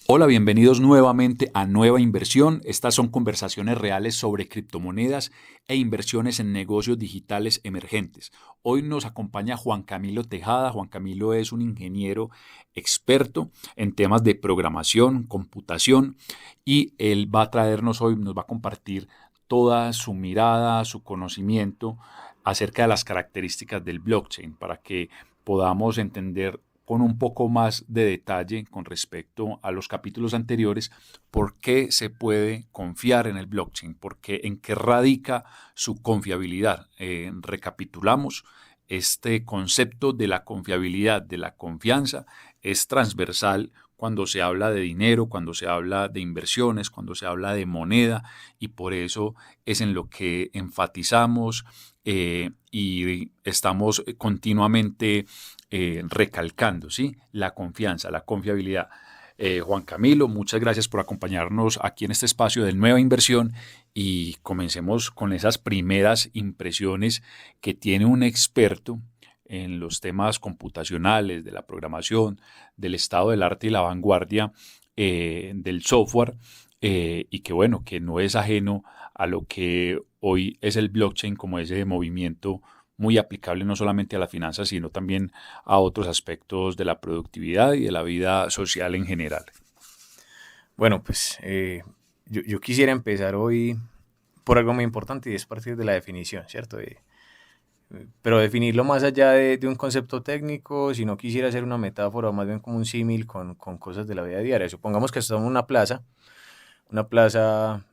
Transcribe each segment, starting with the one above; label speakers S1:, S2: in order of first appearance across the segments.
S1: Hola, bienvenidos nuevamente a Nueva Inversión. Estas son conversaciones reales sobre criptomonedas e inversiones en negocios digitales emergentes. Hoy nos acompaña Juan Camilo Tejada. Juan Camilo es un ingeniero experto en temas de programación, computación, y él va a traernos hoy, nos va a compartir toda su mirada, su conocimiento acerca de las características del blockchain para que podamos entender con un poco más de detalle con respecto a los capítulos anteriores, por qué se puede confiar en el blockchain, en qué radica su confiabilidad. Recapitulamos, este concepto de la confiabilidad, de la confianza, es transversal cuando se habla de dinero, cuando se habla de inversiones, cuando se habla de moneda, y por eso es en lo que enfatizamos y estamos continuamente recalcando, ¿sí? La confianza, la confiabilidad. Juan Camilo, muchas gracias por acompañarnos aquí en este espacio de Nueva Inversión y comencemos con esas primeras impresiones que tiene un experto en los temas computacionales, de la programación, del estado del arte y la vanguardia del software, y que bueno, que no es ajeno a lo que hoy es el blockchain como ese movimiento muy aplicable no solamente a las finanzas, sino también a otros aspectos de la productividad y de la vida social en general.
S2: Bueno, pues yo quisiera empezar hoy por algo muy importante y es partir de la definición, ¿cierto? Pero definirlo más allá de un concepto técnico, si no quisiera hacer una metáfora o más bien como un símil con cosas de la vida diaria. Supongamos que estamos en una plaza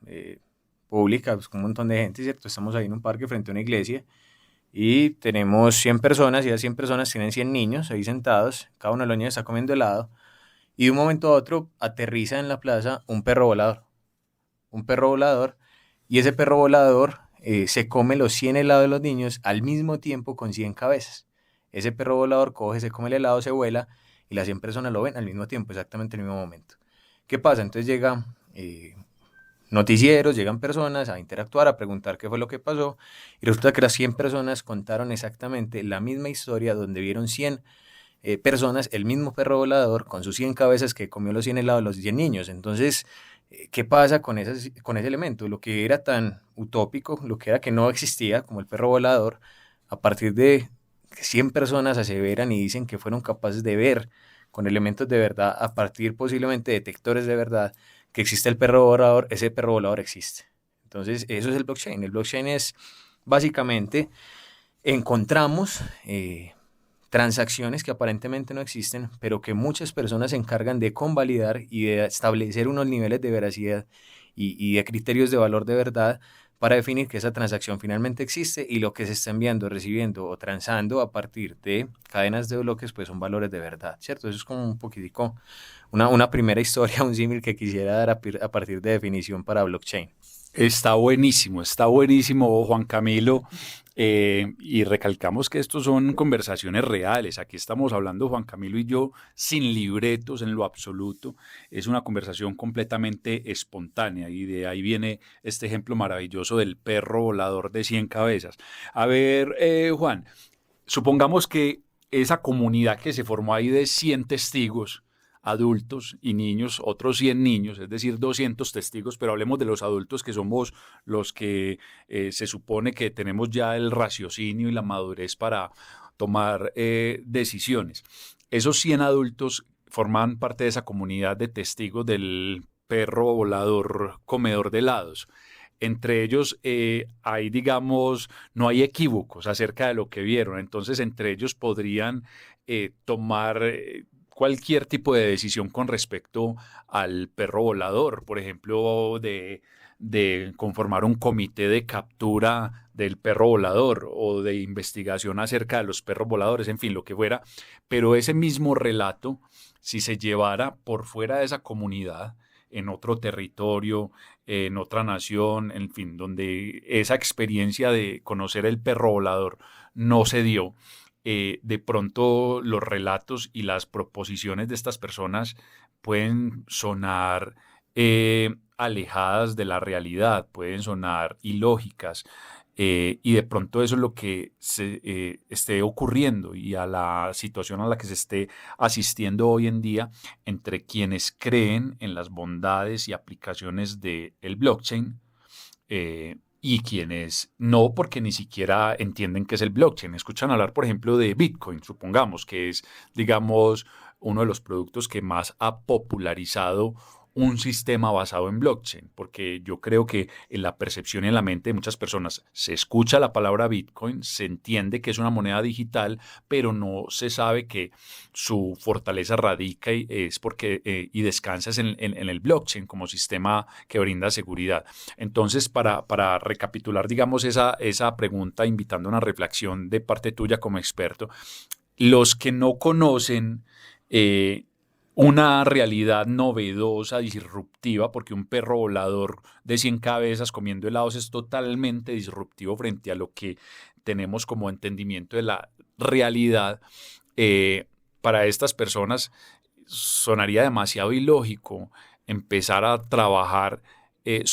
S2: pública, pues, con un montón de gente, ¿cierto? Estamos ahí en un parque frente a una iglesia y tenemos 100 personas y esas 100 personas tienen 100 niños ahí sentados, cada uno de los niños está comiendo helado y de un momento a otro aterriza en la plaza un perro volador, y ese perro volador se come los 100 helados de los niños al mismo tiempo con 100 cabezas. Ese perro volador coge, se come el helado, se vuela y las 100 personas lo ven al mismo tiempo, exactamente en el mismo momento. ¿Qué pasa? Entonces llega noticieros, llegan personas a interactuar, a preguntar qué fue lo que pasó, y resulta que las 100 personas contaron exactamente la misma historia donde vieron 100 personas, el mismo perro volador con sus 100 cabezas que comió los 100 helados de los 100 niños. Entonces, ¿qué pasa con ese elemento? Lo que era tan utópico, lo que era que no existía, como el perro volador, a partir de que 100 personas aseveran y dicen que fueron capaces de ver con elementos de verdad, a partir posiblemente de detectores de verdad, que existe el perro volador, ese perro volador existe. Entonces, eso es el blockchain. El blockchain es básicamente encontramos transacciones que aparentemente no existen, pero que muchas personas se encargan de convalidar y de establecer unos niveles de veracidad y de criterios de valor de verdad para definir que esa transacción finalmente existe y lo que se está enviando, recibiendo o transando a partir de cadenas de bloques, pues son valores de verdad, ¿cierto? Eso es como un poquitico una primera historia, un símil que quisiera dar a partir de definición para blockchain.
S1: Está buenísimo, Juan Camilo. Y recalcamos que estos son conversaciones reales. Aquí estamos hablando, Juan Camilo y yo, sin libretos en lo absoluto. Es una conversación completamente espontánea y de ahí viene este ejemplo maravilloso del perro volador de 100 cabezas. A ver, Juan, supongamos que esa comunidad que se formó ahí de 100 testigos, adultos y niños, otros 100 niños, es decir, 200 testigos, pero hablemos de los adultos que somos los que se supone que tenemos ya el raciocinio y la madurez para tomar decisiones. Esos 100 adultos forman parte de esa comunidad de testigos del perro volador comedor de helados. Entre ellos hay, digamos, no hay equívocos acerca de lo que vieron. Entonces, entre ellos podrían tomar cualquier tipo de decisión con respecto al perro volador, por ejemplo, de conformar un comité de captura del perro volador o de investigación acerca de los perros voladores, en fin, lo que fuera. Pero ese mismo relato, si se llevara por fuera de esa comunidad, en otro territorio, en otra nación, en fin, donde esa experiencia de conocer el perro volador no se dio, de pronto los relatos y las proposiciones de estas personas pueden sonar alejadas de la realidad, pueden sonar ilógicas. y de pronto eso es lo que esté ocurriendo y a la situación a la que se esté asistiendo hoy en día entre quienes creen en las bondades y aplicaciones del blockchain y quienes no, porque ni siquiera entienden qué es el blockchain. Escuchan hablar, por ejemplo, de Bitcoin, supongamos, que es, digamos, uno de los productos que más ha popularizado un sistema basado en blockchain, porque yo creo que en la percepción y en la mente de muchas personas se escucha la palabra Bitcoin, se entiende que es una moneda digital, pero no se sabe que su fortaleza radica y descansa en el blockchain como sistema que brinda seguridad. Entonces, para recapitular, digamos, esa pregunta, invitando a una reflexión de parte tuya como experto, los que no conocen una realidad novedosa, disruptiva, porque un perro volador de 100 cabezas comiendo helados es totalmente disruptivo frente a lo que tenemos como entendimiento de la realidad. Para estas personas sonaría demasiado ilógico empezar a trabajar el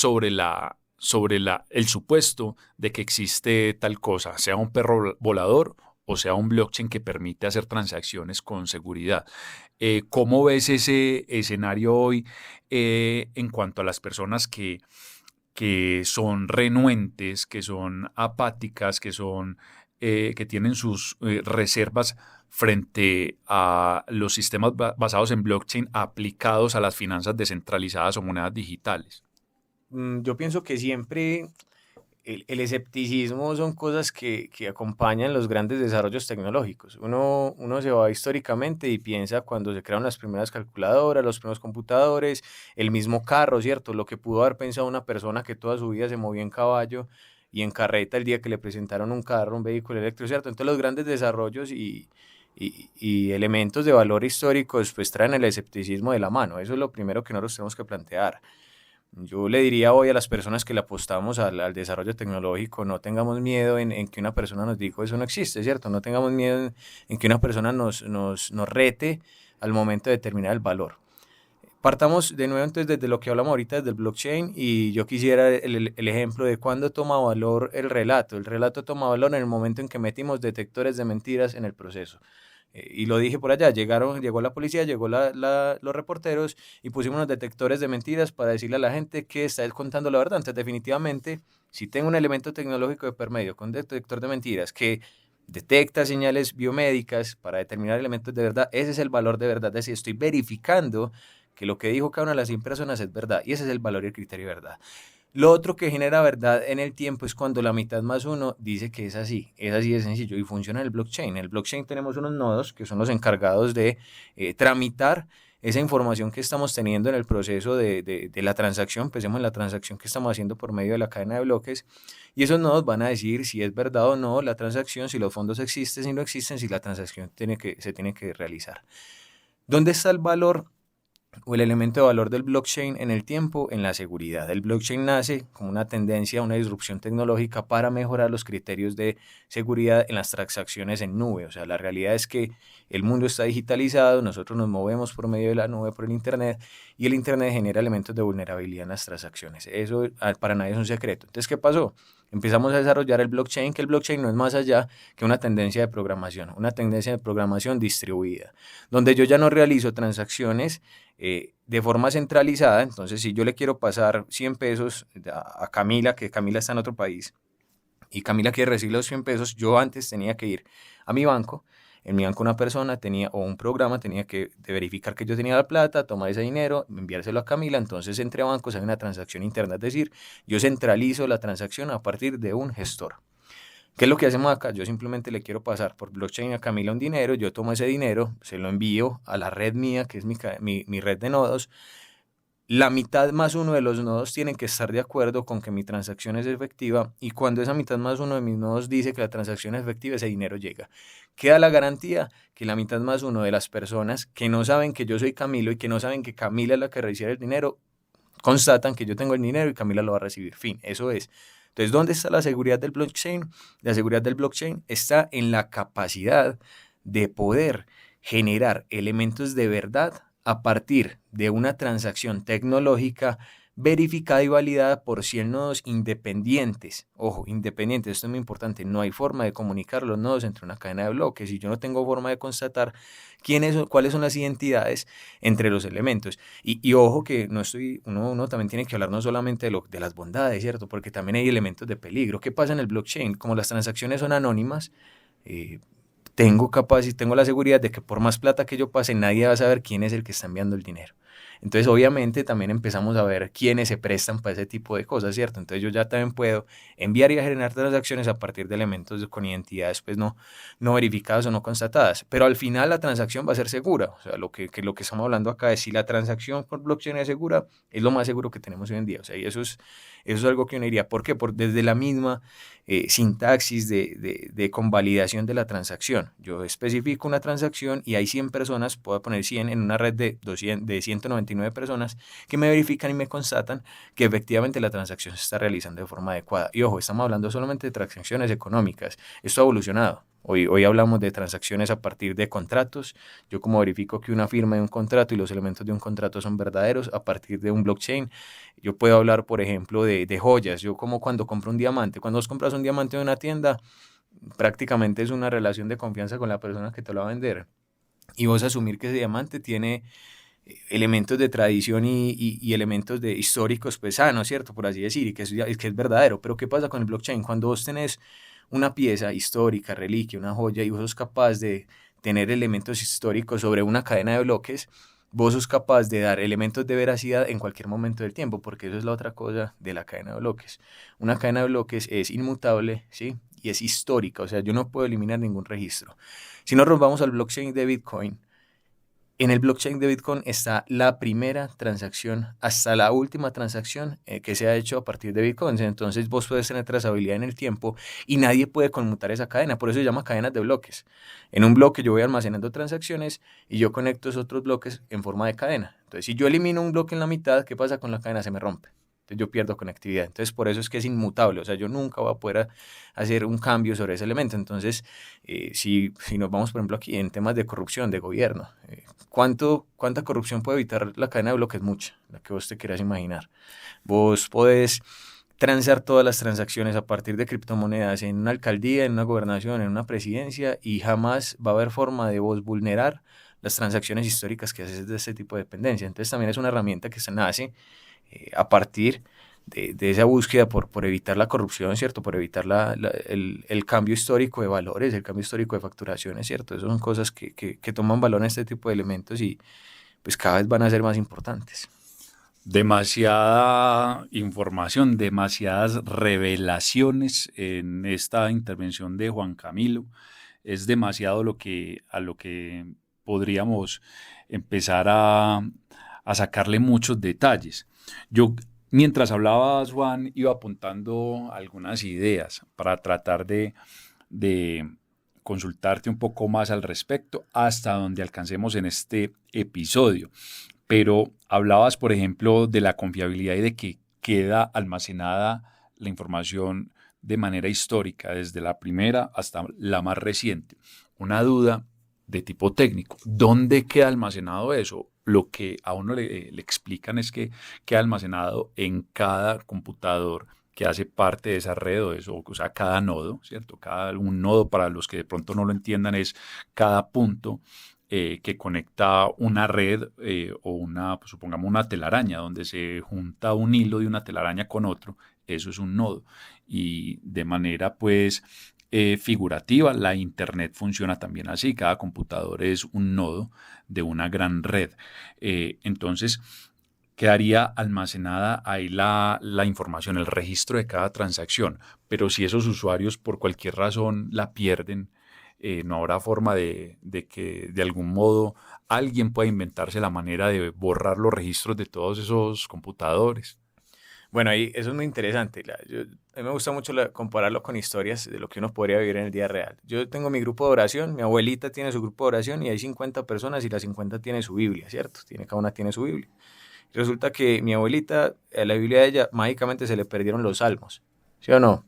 S1: supuesto de que existe tal cosa, sea un perro volador o sea un blockchain que permite hacer transacciones con seguridad. ¿Cómo ves ese escenario hoy en cuanto a las personas que son renuentes, que son apáticas, que tienen sus reservas frente a los sistemas basados en blockchain aplicados a las finanzas descentralizadas o monedas digitales?
S2: Yo pienso que siempre el escepticismo son cosas que acompañan los grandes desarrollos tecnológicos. Uno se va históricamente y piensa cuando se crearon las primeras calculadoras, los primeros computadores, el mismo carro, ¿cierto? Lo que pudo haber pensado una persona que toda su vida se movía en caballo y en carreta el día que le presentaron un carro, un vehículo eléctrico, ¿cierto? Entonces los grandes desarrollos y elementos de valor históricos pues traen el escepticismo de la mano. Eso es lo primero que nosotros tenemos que plantear. Yo le diría hoy a las personas que le apostamos al desarrollo tecnológico, no tengamos miedo en que una persona nos diga eso no existe, ¿cierto? No tengamos miedo en que una persona nos rete al momento de determinar el valor. Partamos de nuevo entonces desde lo que hablamos ahorita, desde el blockchain, y yo quisiera el ejemplo de cuándo toma valor el relato. El relato toma valor en el momento en que metimos detectores de mentiras en el proceso. Y lo dije por allá, llegó la policía, los reporteros y pusimos unos detectores de mentiras para decirle a la gente que está contando la verdad. Entonces, definitivamente, si tengo un elemento tecnológico de por medio con detector de mentiras que detecta señales biomédicas para determinar elementos de verdad, ese es el valor de verdad. Es decir, estoy verificando que lo que dijo cada una de las 100 personas es verdad, y ese es el valor y el criterio de verdad. Lo otro que genera verdad en el tiempo es cuando la mitad más uno dice que es así de sencillo y funciona en el blockchain. En el blockchain tenemos unos nodos que son los encargados de tramitar esa información que estamos teniendo en el proceso de la transacción. Pensemos en la transacción que estamos haciendo por medio de la cadena de bloques, y esos nodos van a decir si es verdad o no la transacción, si los fondos existen, si no existen, si la transacción se tiene que realizar. ¿Dónde está el valor o el elemento de valor del blockchain en el tiempo? En la seguridad. El blockchain nace como una tendencia, una disrupción tecnológica para mejorar los criterios de seguridad en las transacciones en nube. O sea, la realidad es que el mundo está digitalizado, nosotros nos movemos por medio de la nube, por el Internet, y el Internet genera elementos de vulnerabilidad en las transacciones. Eso para nadie es un secreto. Entonces, ¿qué pasó? Empezamos a desarrollar el blockchain, que el blockchain no es más allá que una tendencia de programación distribuida, donde yo ya no realizo transacciones de forma centralizada. Entonces, si yo le quiero pasar 100 pesos a Camila, que Camila está en otro país, y Camila quiere recibir los 100 pesos, yo antes tenía que ir a mi banco. En mi banco una persona o un programa tenía que verificar que yo tenía la plata, tomar ese dinero, enviárselo a Camila. Entonces, entre bancos hay una transacción interna, es decir, yo centralizo la transacción a partir de un gestor. ¿Qué es lo que hacemos acá? Yo simplemente le quiero pasar por blockchain a Camila un dinero, yo tomo ese dinero, se lo envío a la red mía, que es mi red de nodos. La mitad más uno de los nodos tienen que estar de acuerdo con que mi transacción es efectiva, y cuando esa mitad más uno de mis nodos dice que la transacción es efectiva, ese dinero llega. Queda la garantía que la mitad más uno de las personas que no saben que yo soy Camilo y que no saben que Camila es la que recibe el dinero, constatan que yo tengo el dinero y Camila lo va a recibir. Fin, eso es. Entonces, ¿dónde está la seguridad del blockchain? La seguridad del blockchain está en la capacidad de poder generar elementos de verdad a partir de una transacción tecnológica verificada y validada por 100 nodos independientes. Ojo, independientes, esto es muy importante. No hay forma de comunicar los nodos entre una cadena de bloques y yo no tengo forma de constatar cuáles son las identidades entre los elementos. Y ojo que uno también tiene que hablar no solamente de las bondades, ¿cierto? Porque también hay elementos de peligro. ¿Qué pasa en el blockchain? Como las transacciones son anónimas, tengo la seguridad de que por más plata que yo pase, nadie va a saber quién es el que está enviando el dinero. Entonces, obviamente, también empezamos a ver quiénes se prestan para ese tipo de cosas, ¿cierto? Entonces, yo ya también puedo enviar y generar transacciones a partir de elementos con identidades, pues, no verificadas o no constatadas. Pero al final la transacción va a ser segura. O sea, lo que estamos hablando acá es si la transacción por blockchain es segura, es lo más seguro que tenemos hoy en día. O sea, y eso es algo que uno diría. ¿Por qué? Desde la misma sintaxis de convalidación de la transacción. Yo especifico una transacción y hay 100 personas, puedo poner 100 en una red de 199 personas que me verifican y me constatan que efectivamente la transacción se está realizando de forma adecuada. Y ojo, estamos hablando solamente de transacciones económicas. Esto ha evolucionado. Hoy hablamos de transacciones a partir de contratos. Yo como verifico que una firma de un contrato y los elementos de un contrato son verdaderos a partir de un blockchain. Yo puedo hablar, por ejemplo, de joyas. Yo como cuando compro un diamante. Cuando vos compras un diamante en una tienda, prácticamente es una relación de confianza con la persona que te lo va a vender. Y vos asumir que ese diamante tiene elementos de tradición y elementos de históricos, pues sanos, ¿cierto? Por así decir, y que es verdadero. Pero ¿qué pasa con el blockchain? Cuando vos tenés una pieza histórica, reliquia, una joya, y vos sos capaz de tener elementos históricos sobre una cadena de bloques, vos sos capaz de dar elementos de veracidad en cualquier momento del tiempo, porque eso es la otra cosa de la cadena de bloques. Una cadena de bloques es inmutable, ¿sí? Y es histórica, o sea, yo no puedo eliminar ningún registro. Si nos vamos al blockchain de Bitcoin, en el blockchain de Bitcoin está la primera transacción hasta la última transacción que se ha hecho a partir de Bitcoin. Entonces vos puedes tener trazabilidad en el tiempo y nadie puede conmutar esa cadena. Por eso se llama cadenas de bloques. En un bloque yo voy almacenando transacciones y yo conecto esos otros bloques en forma de cadena. Entonces si yo elimino un bloque en la mitad, ¿qué pasa con la cadena? Se me rompe. Entonces yo pierdo conectividad. Entonces por eso es que es inmutable. O sea, yo nunca voy a poder hacer un cambio sobre ese elemento. Entonces, si nos vamos, por ejemplo, aquí en temas de corrupción, de gobierno, ¿cuánta corrupción puede evitar la cadena de bloques? Mucha, la que vos te quieras imaginar. Vos podés transar todas las transacciones a partir de criptomonedas en una alcaldía, en una gobernación, en una presidencia y jamás va a haber forma de vos vulnerar las transacciones históricas que haces de este tipo de dependencia. Entonces también es una herramienta que se nace a partir de esa búsqueda por evitar la corrupción, ¿cierto? Por evitar el cambio histórico de valores, el cambio histórico de facturaciones, ¿cierto? Esas son cosas que toman valor en este tipo de elementos y pues cada vez van a ser más importantes.
S1: Demasiada información, demasiadas revelaciones en esta intervención de Juan Camilo. Es demasiado a lo que podríamos empezar a sacarle muchos detalles. Yo, mientras hablabas, Juan, iba apuntando algunas ideas para tratar de consultarte un poco más al respecto hasta donde alcancemos en este episodio. Pero hablabas, por ejemplo, de la confiabilidad y de que queda almacenada la información de manera histórica, desde la primera hasta la más reciente. Una duda de tipo técnico. ¿Dónde queda almacenado eso? Lo que a uno le explican es que queda almacenado en cada computador que hace parte de esa red, o sea, cada nodo, ¿cierto? Un nodo, para los que de pronto no lo entiendan, es cada punto que conecta una red o pues, supongamos una telaraña, donde se junta un hilo de una telaraña con otro. Eso es un nodo. Y de manera, pues, figurativa, la Internet funciona también así. Cada computador es un nodo de una gran red. Entonces, quedaría almacenada ahí la información, el registro de cada transacción. Pero si esos usuarios por cualquier razón la pierden, no habrá forma de que de algún modo alguien pueda inventarse la manera de borrar los registros de todos esos computadores.
S2: Bueno, ahí eso es muy interesante. A mí me gusta mucho compararlo con historias de lo que uno podría vivir en el día real. Yo tengo mi grupo de oración, mi abuelita tiene su grupo de oración y hay 50 personas y las 50 tienen su Biblia, ¿cierto? Cada una tiene su Biblia. Y resulta que mi abuelita, a la Biblia de ella, mágicamente se le perdieron los salmos, ¿sí o no?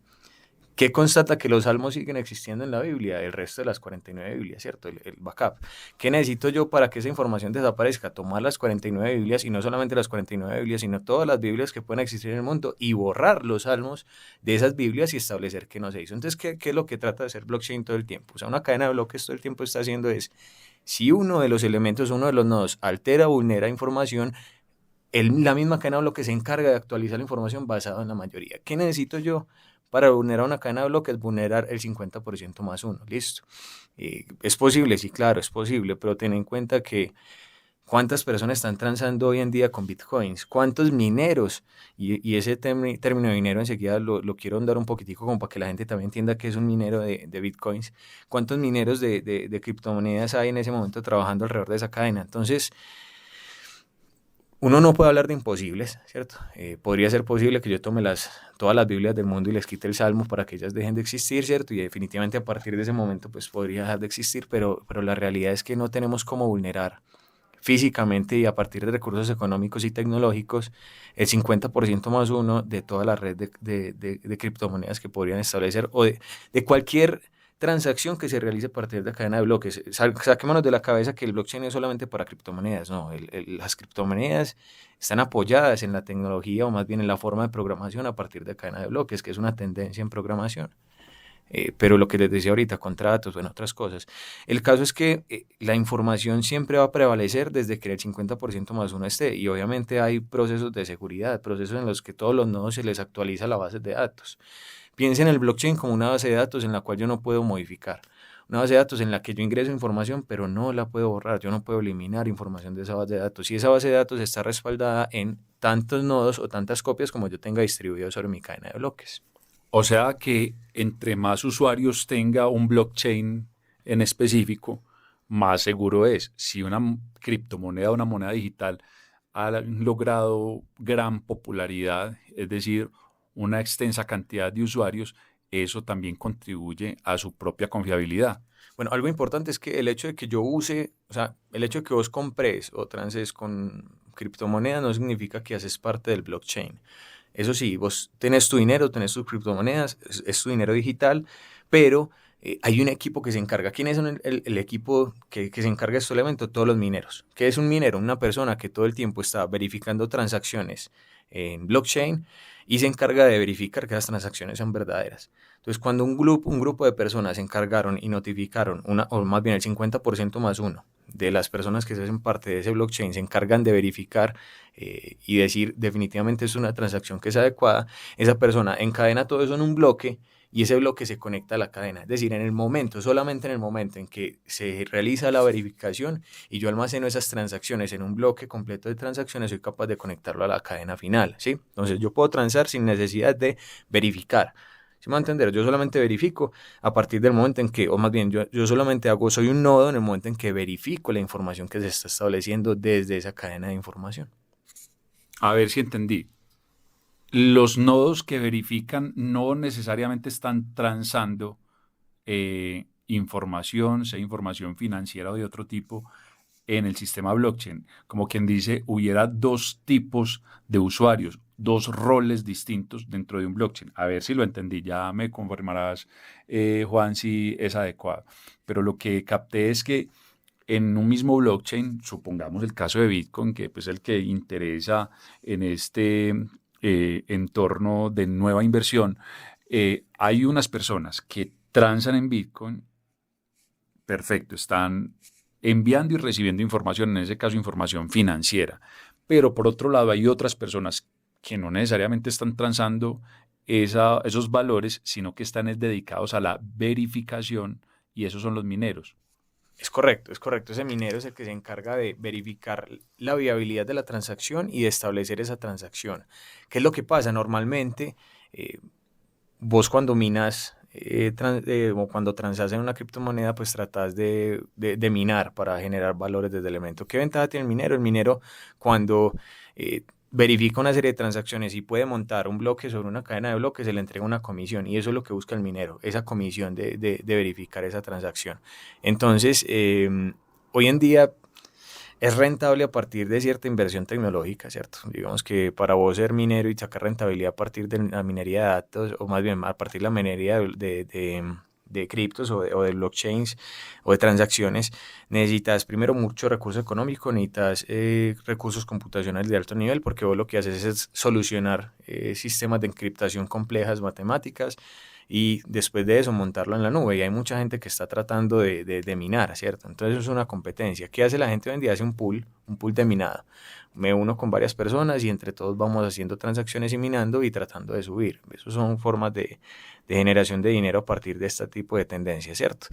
S2: ¿Qué constata que los salmos siguen existiendo en la Biblia? El resto de las 49 Biblias, ¿cierto? El backup. ¿Qué necesito yo para que esa información desaparezca? Tomar las 49 Biblias, y no solamente las 49 Biblias, sino todas las Biblias que pueden existir en el mundo, y borrar los salmos de esas Biblias y establecer que no se hizo. Entonces, ¿qué es lo que trata de hacer blockchain todo el tiempo? O sea, una cadena de bloques todo el tiempo está haciendo es, si uno de los elementos, uno de los nodos altera o vulnera información, la misma cadena de bloques se encarga de actualizar la información basada en la mayoría. ¿Qué necesito yo para vulnerar una cadena de bloques? Vulnerar el 50% más uno, listo. ¿Es posible? Sí, claro, es posible, pero ten en cuenta que cuántas personas están transando hoy en día con bitcoins, cuántos mineros, y ese término de minero enseguida lo quiero andar un poquitico como para que la gente también entienda que es un minero de bitcoins, cuántos mineros de criptomonedas hay en ese momento trabajando alrededor de esa cadena. Entonces, uno no puede hablar de imposibles, ¿cierto? Podría ser posible que yo tome todas las Biblias del mundo y les quite el Salmo para que ellas dejen de existir, ¿cierto? Y definitivamente a partir de ese momento pues podría dejar de existir, pero la realidad es que no tenemos cómo vulnerar físicamente y a partir de recursos económicos y tecnológicos el 50% más uno de toda la red de criptomonedas que podrían establecer, o de cualquier transacción que se realice a partir de la cadena de bloques. Saquémonos de la cabeza que el blockchain es solamente para criptomonedas. No, las criptomonedas están apoyadas en la tecnología, o más bien en la forma de programación a partir de cadena de bloques, que es una tendencia en programación. Pero lo que les decía ahorita, contratos, bueno, otras cosas. El caso es que la información siempre va a prevalecer desde que el 50% más uno esté, y obviamente hay procesos de seguridad, procesos en los que todos los nodos se les actualiza la base de datos. Piensen en el blockchain como una base de datos en la cual yo no puedo modificar, una base de datos en la que yo ingreso información pero no la puedo borrar, yo no puedo eliminar información de esa base de datos, y esa base de datos está respaldada en tantos nodos o tantas copias como yo tenga distribuido sobre mi cadena de bloques.
S1: O sea que entre más usuarios tenga un blockchain en específico, más seguro es. Si una criptomoneda o una moneda digital ha logrado gran popularidad, es decir, una extensa cantidad de usuarios, eso también contribuye a su propia confiabilidad.
S2: Bueno, algo importante es que el hecho de que yo use, o sea, el hecho de que vos compres o transes con criptomonedas no significa que haces parte del blockchain. Eso sí, vos tenés tu dinero, tenés tus criptomonedas, es tu dinero digital, pero hay un equipo que se encarga. ¿Quién es el equipo que se encarga de este elemento? Todos los mineros. ¿Qué es un minero? Una persona que todo el tiempo está verificando transacciones en blockchain y se encarga de verificar que las transacciones son verdaderas. Entonces, cuando un grupo de personas se encargaron y notificaron, o más bien el 50% más uno de las personas que se hacen parte de ese blockchain se encargan de verificar y decir definitivamente es una transacción que es adecuada, esa persona encadena todo eso en un bloque y ese bloque se conecta a la cadena. Es decir, solamente en el momento en que se realiza la verificación y yo almaceno esas transacciones en un bloque completo de transacciones, soy capaz de conectarlo a la cadena final, ¿sí? Entonces yo puedo transar sin necesidad de verificar. ¿Sí me va a entender? Yo solamente verifico a partir del momento en que, o más bien, yo solamente soy un nodo en el momento en que verifico la información que se está estableciendo desde esa cadena de información.
S1: A ver si entendí. Los nodos que verifican no necesariamente están transando información, sea información financiera o de otro tipo, en el sistema blockchain. Como quien dice, hubiera dos tipos de usuarios, dos roles distintos dentro de un blockchain. A ver si lo entendí, ya me confirmarás, Juan, si es adecuado. Pero lo que capté es que en un mismo blockchain, supongamos el caso de Bitcoin, que es el que interesa en este entorno de nueva inversión, hay unas personas que transan en Bitcoin, perfecto, están enviando y recibiendo información, en ese caso información financiera, pero por otro lado hay otras personas que no necesariamente están transando esos valores, sino que están dedicados a la verificación, y esos son los mineros.
S2: Es correcto, es correcto. Ese minero es el que se encarga de verificar la viabilidad de la transacción y de establecer esa transacción. ¿Qué es lo que pasa? Normalmente, vos cuando minas o cuando transas en una criptomoneda, pues tratás de minar para generar valores desde el elemento. ¿Qué ventaja tiene el minero? El minero, cuando verifica una serie de transacciones y puede montar un bloque sobre una cadena de bloques, se le entrega una comisión, y eso es lo que busca el minero, esa comisión de verificar esa transacción. Entonces, hoy en día es rentable a partir de cierta inversión tecnológica, ¿cierto? Digamos que para vos ser minero y sacar rentabilidad a partir de la minería de datos, o más bien a partir de la minería de criptos o de blockchains o de transacciones, necesitas primero mucho recurso económico, necesitas recursos computacionales de alto nivel, porque vos lo que haces es solucionar sistemas de encriptación complejas, matemáticas, y después de eso montarlo en la nube. Y hay mucha gente que está tratando de minar, ¿cierto? Entonces eso es una competencia. ¿Qué hace la gente hoy en día? Hace un pool de minado. Me uno con varias personas y entre todos vamos haciendo transacciones y minando y tratando de subir. Esas son formas de generación de dinero a partir de este tipo de tendencias, ¿cierto?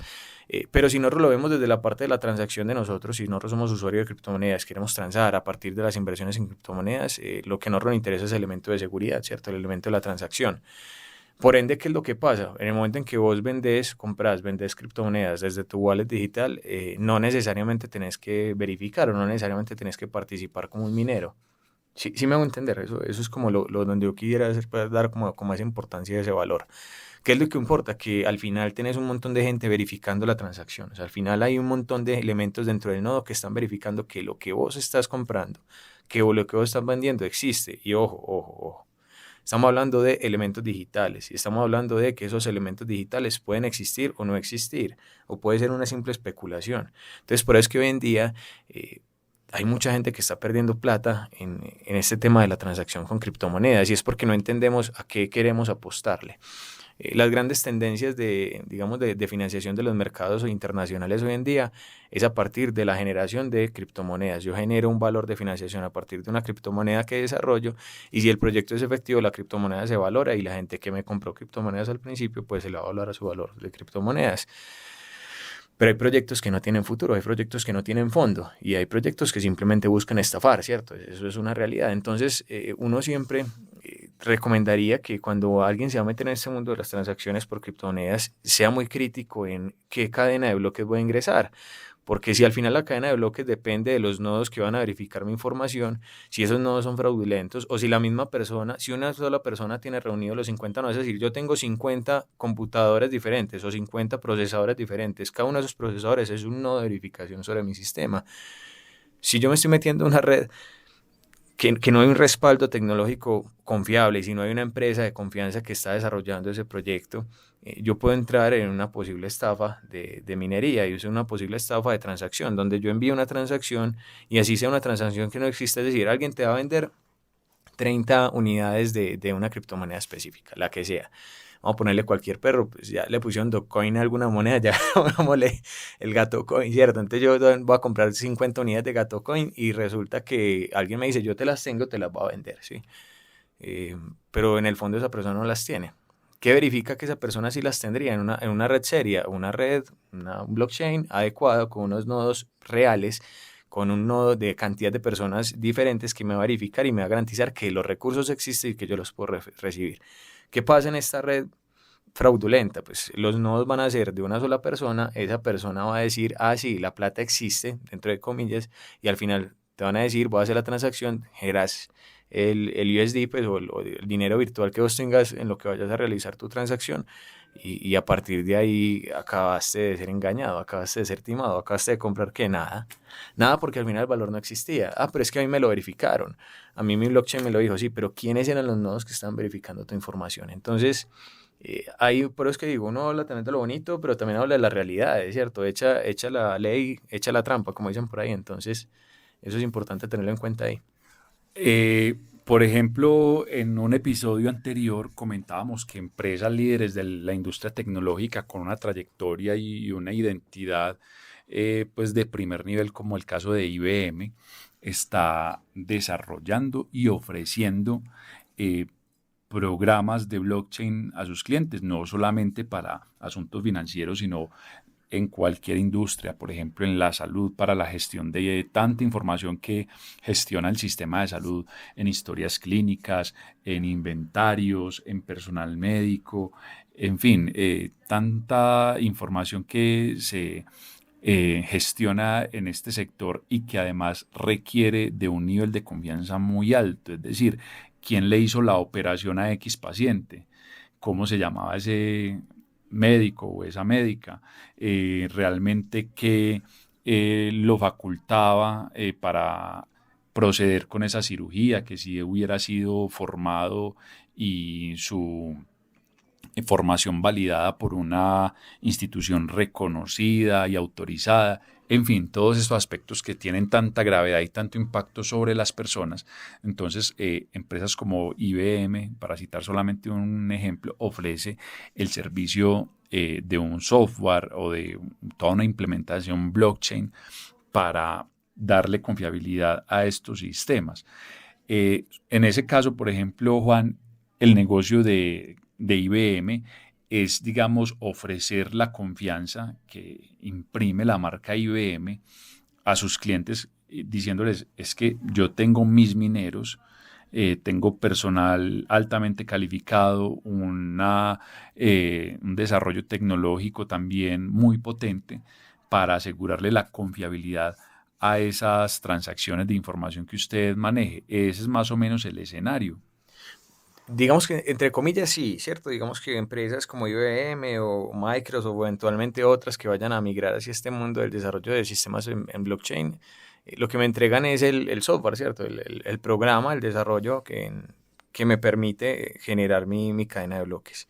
S2: Pero si nosotros lo vemos desde la parte de la transacción de nosotros, si nosotros somos usuarios de criptomonedas, queremos transar a partir de las inversiones en criptomonedas, lo que a nosotros nos interesa es el elemento de seguridad, ¿cierto? El elemento de la transacción. Por ende, ¿qué es lo que pasa? En el momento en que vos vendés criptomonedas desde tu wallet digital, no necesariamente tenés que verificar o no necesariamente tenés que participar como un minero. Sí me hago entender, eso es como lo donde yo quisiera hacer, para dar como esa importancia de ese valor. ¿Qué es lo que importa? Que al final tenés un montón de gente verificando la transacción. O sea, al final hay un montón de elementos dentro del nodo que están verificando que lo que vos estás comprando, que lo que vos estás vendiendo existe. Y ojo. Estamos hablando de elementos digitales y estamos hablando de que esos elementos digitales pueden existir o no existir, o puede ser una simple especulación. Entonces, por eso es que hoy en día hay mucha gente que está perdiendo plata en este tema de la transacción con criptomonedas, y es porque no entendemos a qué queremos apostarle. Las grandes tendencias de financiación de los mercados internacionales hoy en día es a partir de la generación de criptomonedas. Yo genero un valor de financiación a partir de una criptomoneda que desarrollo, y si el proyecto es efectivo, la criptomoneda se valora y la gente que me compró criptomonedas al principio, pues se le va a valorar su valor de criptomonedas. Pero hay proyectos que no tienen futuro, hay proyectos que no tienen fondo y hay proyectos que simplemente buscan estafar, ¿cierto? Eso es una realidad. Entonces, uno siempre recomendaría que cuando alguien se va a meter en este mundo de las transacciones por criptomonedas, sea muy crítico en qué cadena de bloques voy a ingresar. Porque si al final la cadena de bloques depende de los nodos que van a verificar mi información, si esos nodos son fraudulentos, o si la misma persona, si una sola persona tiene reunidos los 50 nodos, es decir, yo tengo 50 computadores diferentes o 50 procesadores diferentes, cada uno de esos procesadores es un nodo de verificación sobre mi sistema. Si yo me estoy metiendo en una red que no hay un respaldo tecnológico confiable, y si no hay una empresa de confianza que está desarrollando ese proyecto, yo puedo entrar en una posible estafa de minería, y es una posible estafa de transacción, donde yo envío una transacción y así sea una transacción que no existe, es decir, alguien te va a vender 30 unidades de una criptomoneda específica, la que sea. Vamos a ponerle cualquier perro, pues ya le pusieron Dogecoin a alguna moneda, ya pongámosle el gato coin, ¿cierto? Entonces yo voy a comprar 50 unidades de gato coin y resulta que alguien me dice, yo te las tengo, te las voy a vender, ¿sí? Pero en el fondo esa persona no las tiene. ¿Qué verifica que esa persona sí las tendría en una red seria, un blockchain adecuado con unos nodos reales, con un nodo de cantidad de personas diferentes que me va a verificar y me va a garantizar que los recursos existen y que yo los puedo recibir? ¿Qué pasa en esta red fraudulenta? Pues los nodos van a ser de una sola persona, esa persona va a decir, ah, sí, la plata existe, dentro de comillas, y al final te van a decir, voy a hacer la transacción, generas el USD, pues, o el dinero virtual que vos tengas en lo que vayas a realizar tu transacción, y a partir de ahí acabaste de ser engañado, acabaste de ser timado, acabaste de comprar que nada, porque al final el valor no existía. Ah, pero es que a mí me lo verificaron, a mí mi blockchain me lo dijo, sí, pero ¿quiénes eran los nodos que estaban verificando tu información? Entonces, ahí por eso es que digo, uno habla también de lo bonito, pero también habla de la realidad, es cierto, echa la ley, echa la trampa, como dicen por ahí. Entonces eso es importante tenerlo en cuenta ahí.
S1: Por ejemplo, en un episodio anterior comentábamos que empresas líderes de la industria tecnológica con una trayectoria y una identidad pues de primer nivel, como el caso de IBM, está desarrollando y ofreciendo eh, programas de blockchain a sus clientes, no solamente para asuntos financieros, sino en cualquier industria, por ejemplo en la salud, para la gestión de tanta información que gestiona el sistema de salud, en historias clínicas, en inventarios, en personal médico, en fin, tanta información que se gestiona en este sector y que además requiere de un nivel de confianza muy alto. Es decir, quién le hizo la operación a X paciente, cómo se llamaba ese médico o esa médica, realmente qué lo facultaba para proceder con esa cirugía, que si hubiera sido formado y su formación validada por una institución reconocida y autorizada, en fin, todos estos aspectos que tienen tanta gravedad y tanto impacto sobre las personas. Entonces, empresas como IBM, para citar solamente un ejemplo, ofrece el servicio de un software o de toda una implementación blockchain para darle confiabilidad a estos sistemas. En ese caso, por ejemplo, Juan, el negocio de IBM es, digamos, ofrecer la confianza que imprime la marca IBM a sus clientes, diciéndoles, es que yo tengo mis mineros, tengo personal altamente calificado, un desarrollo tecnológico también muy potente para asegurarle la confiabilidad a esas transacciones de información que usted maneje. Ese es más o menos el escenario.
S2: Digamos que, entre comillas, sí, ¿cierto? Digamos que empresas como IBM o Microsoft o eventualmente otras que vayan a migrar hacia este mundo del desarrollo de sistemas en blockchain, lo que me entregan es el software, ¿cierto? El programa, el desarrollo que me permite generar mi cadena de bloques.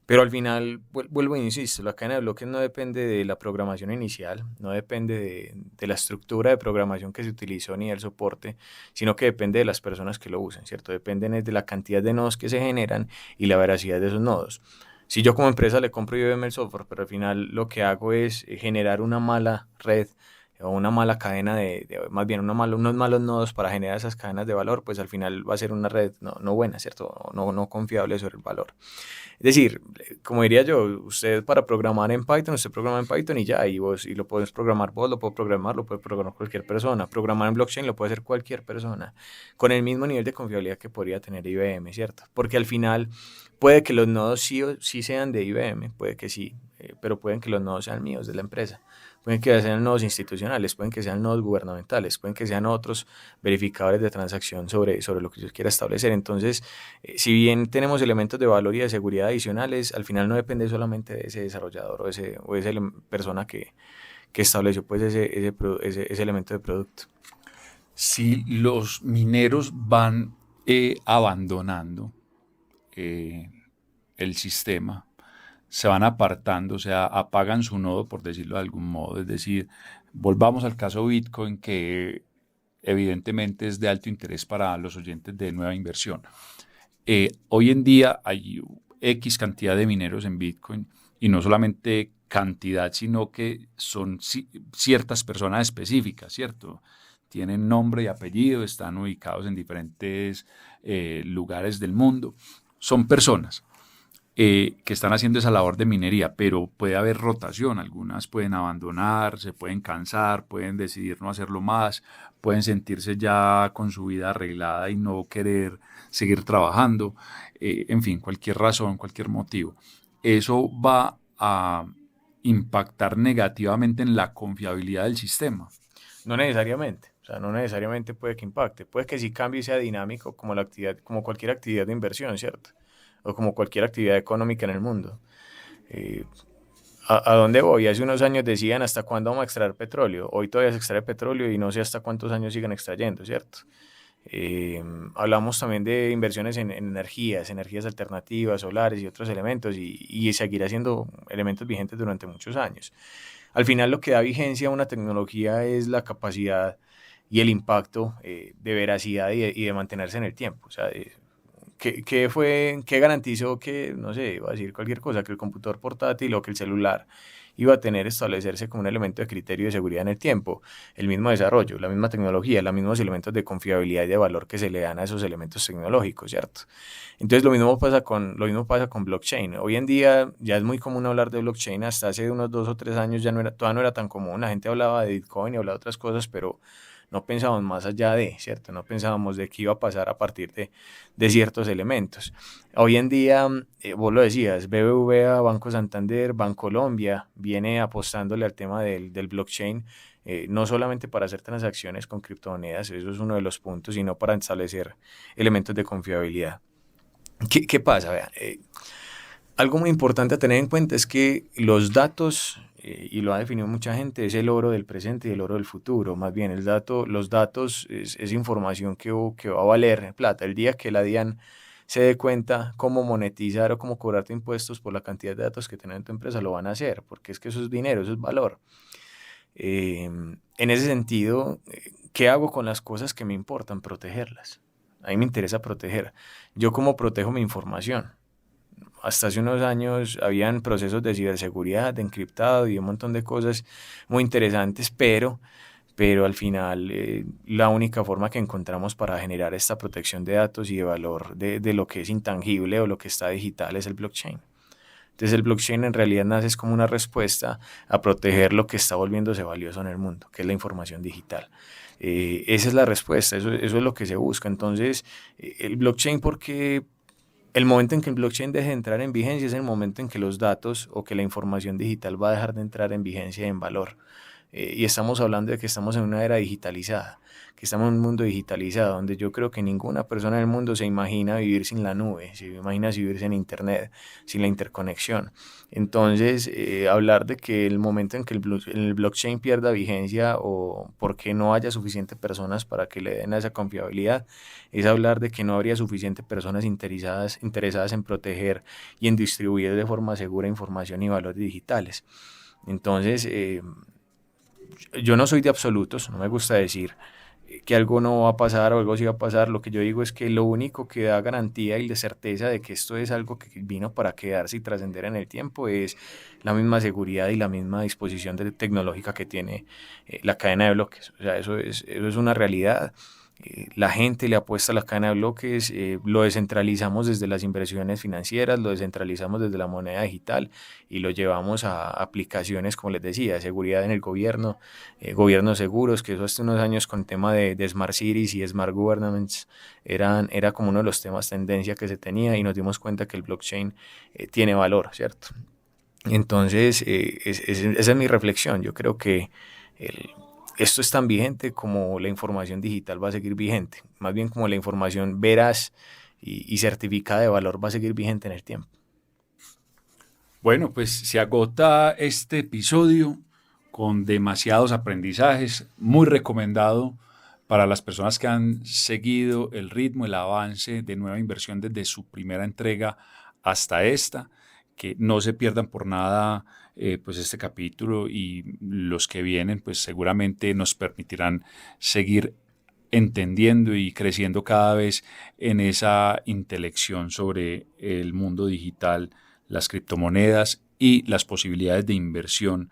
S2: Pero al final, vuelvo e insisto, la cadena de bloques no depende de la programación inicial, no depende de la estructura de programación que se utilizó ni del soporte, sino que depende de las personas que lo usan, ¿cierto? Dependen de la cantidad de nodos que se generan y la veracidad de esos nodos. Si yo como empresa le compro IBM el software, pero al final lo que hago es generar una mala red o una mala cadena más bien unos malos nodos para generar esas cadenas de valor, pues al final va a ser una red no buena, ¿cierto? No confiable sobre el valor. Es decir, como diría yo, usted para programar en Python, usted programa en Python y ya, y lo puedes programar vos, lo puede programar cualquier persona. Programar en blockchain lo puede hacer cualquier persona, con el mismo nivel de confiabilidad que podría tener IBM, ¿cierto? Porque al final puede que los nodos sí sean de IBM, puede que sí, pero pueden que los nodos sean míos, de la empresa. Pueden que sean nodos institucionales, pueden que sean nodos gubernamentales, pueden que sean otros verificadores de transacción sobre lo que yo quiera establecer. Entonces, si bien tenemos elementos de valor y de seguridad adicionales, al final no depende solamente de ese desarrollador o esa persona que estableció pues ese elemento de producto.
S1: Si los mineros van abandonando el sistema, se van apartando, o sea, apagan su nodo, por decirlo de algún modo. Es decir, volvamos al caso Bitcoin, que evidentemente es de alto interés para los oyentes de Nueva Inversión. Hoy en día hay X cantidad de mineros en Bitcoin, y no solamente cantidad, sino que son ciertas personas específicas, ¿cierto? Tienen nombre y apellido, están ubicados en diferentes lugares del mundo. Son personas que están haciendo esa labor de minería, pero puede haber rotación. Algunas pueden abandonar, se pueden cansar, pueden decidir no hacerlo más, pueden sentirse ya con su vida arreglada y no querer seguir trabajando. En fin, cualquier razón, cualquier motivo. Eso va a impactar negativamente en la confiabilidad del sistema.
S2: No necesariamente, o sea, no necesariamente puede que impacte, puede que sí cambie y sea dinámico como cualquier actividad de inversión, ¿cierto? O como cualquier actividad económica en el mundo. Eh, ¿A dónde voy? Hace unos años decían hasta cuándo vamos a extraer petróleo. Hoy todavía se extrae petróleo y no sé hasta cuántos años sigan extrayendo, ¿cierto? Hablamos también de inversiones en energías alternativas, solares y otros elementos y seguirá siendo elementos vigentes durante muchos años. Al final lo que da vigencia a una tecnología es la capacidad y el impacto de veracidad y de mantenerse en el tiempo. O sea, ¿qué garantizó que, no sé, iba a decir cualquier cosa, que el computador portátil o que el celular iba a establecerse como un elemento de criterio de seguridad en el tiempo? El mismo desarrollo, la misma tecnología, los mismos elementos de confiabilidad y de valor que se le dan a esos elementos tecnológicos, ¿cierto? Entonces lo mismo pasa con blockchain. Hoy en día ya es muy común hablar de blockchain. Hasta hace unos 2 o 3 años todavía no era tan común. La gente hablaba de Bitcoin y hablaba de otras cosas, pero no pensábamos más allá ¿cierto? No pensábamos de qué iba a pasar a partir de ciertos elementos. Hoy en día, vos lo decías, BBVA, Banco Santander, Bancolombia viene apostándole al tema del blockchain, no solamente para hacer transacciones con criptomonedas, eso es uno de los puntos, sino para establecer elementos de confiabilidad. ¿Qué pasa? Vean, algo muy importante a tener en cuenta es que los datos y lo ha definido mucha gente, es el oro del presente y el oro del futuro. Más bien, los datos es información que va a valer plata. El día que la DIAN se dé cuenta cómo monetizar o cómo cobrarte impuestos por la cantidad de datos que tiene en tu empresa, lo van a hacer, porque es que eso es dinero, eso es valor. En ese sentido, ¿qué hago con las cosas que me importan? Protegerlas. A mí me interesa proteger. ¿Yo cómo protejo mi información? Hasta hace unos años habían procesos de ciberseguridad, de encriptado y un montón de cosas muy interesantes, pero al final la única forma que encontramos para generar esta protección de datos y de valor de lo que es intangible o lo que está digital es el blockchain. Entonces el blockchain en realidad nace como una respuesta a proteger lo que está volviéndose valioso en el mundo, que es la información digital. Esa es la respuesta, eso es lo que se busca. Entonces el blockchain, porque el momento en que el blockchain deje de entrar en vigencia es el momento en que los datos o que la información digital va a dejar de entrar en vigencia y en valor. Y estamos hablando de que estamos en una era digitalizada, que estamos en un mundo digitalizado, donde yo creo que ninguna persona en el mundo se imagina vivir sin la nube, se imagina vivir sin internet, sin la interconexión. Entonces, hablar de que el momento en que el blockchain pierda vigencia o porque no haya suficientes personas para que le den esa confiabilidad, es hablar de que no habría suficientes personas interesadas en proteger y en distribuir de forma segura información y valores digitales. Entonces, yo no soy de absolutos, no me gusta decir que algo no va a pasar o algo sí va a pasar. Lo que yo digo es que lo único que da garantía y de certeza de que esto es algo que vino para quedarse y trascender en el tiempo es la misma seguridad y la misma disposición tecnológica que tiene la cadena de bloques. O sea, eso es una realidad. La gente le apuesta a la cadena de bloques, lo descentralizamos desde las inversiones financieras, lo descentralizamos desde la moneda digital y lo llevamos a aplicaciones, como les decía, de seguridad en el gobierno, gobiernos seguros, que eso hace unos años con el tema de Smart Cities y Smart Governments era como uno de los temas tendencia que se tenía y nos dimos cuenta que el blockchain tiene valor, ¿cierto? Entonces, esa es mi reflexión. Yo creo que esto es tan vigente como la información digital va a seguir vigente, más bien como la información veraz y certificada de valor va a seguir vigente en el tiempo.
S1: Bueno, pues se agota este episodio con demasiados aprendizajes, muy recomendado para las personas que han seguido el ritmo, el avance de Nueva Inversión desde su primera entrega hasta esta, que no se pierdan por nada pues este capítulo y los que vienen pues seguramente nos permitirán seguir entendiendo y creciendo cada vez en esa intelección sobre el mundo digital, las criptomonedas y las posibilidades de inversión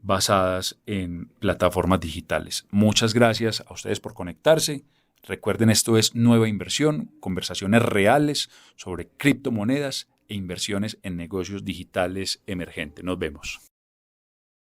S1: basadas en plataformas digitales. Muchas gracias a ustedes por conectarse. Recuerden, esto es Nueva Inversión, conversaciones reales sobre criptomonedas e inversiones en negocios digitales emergentes. Nos vemos.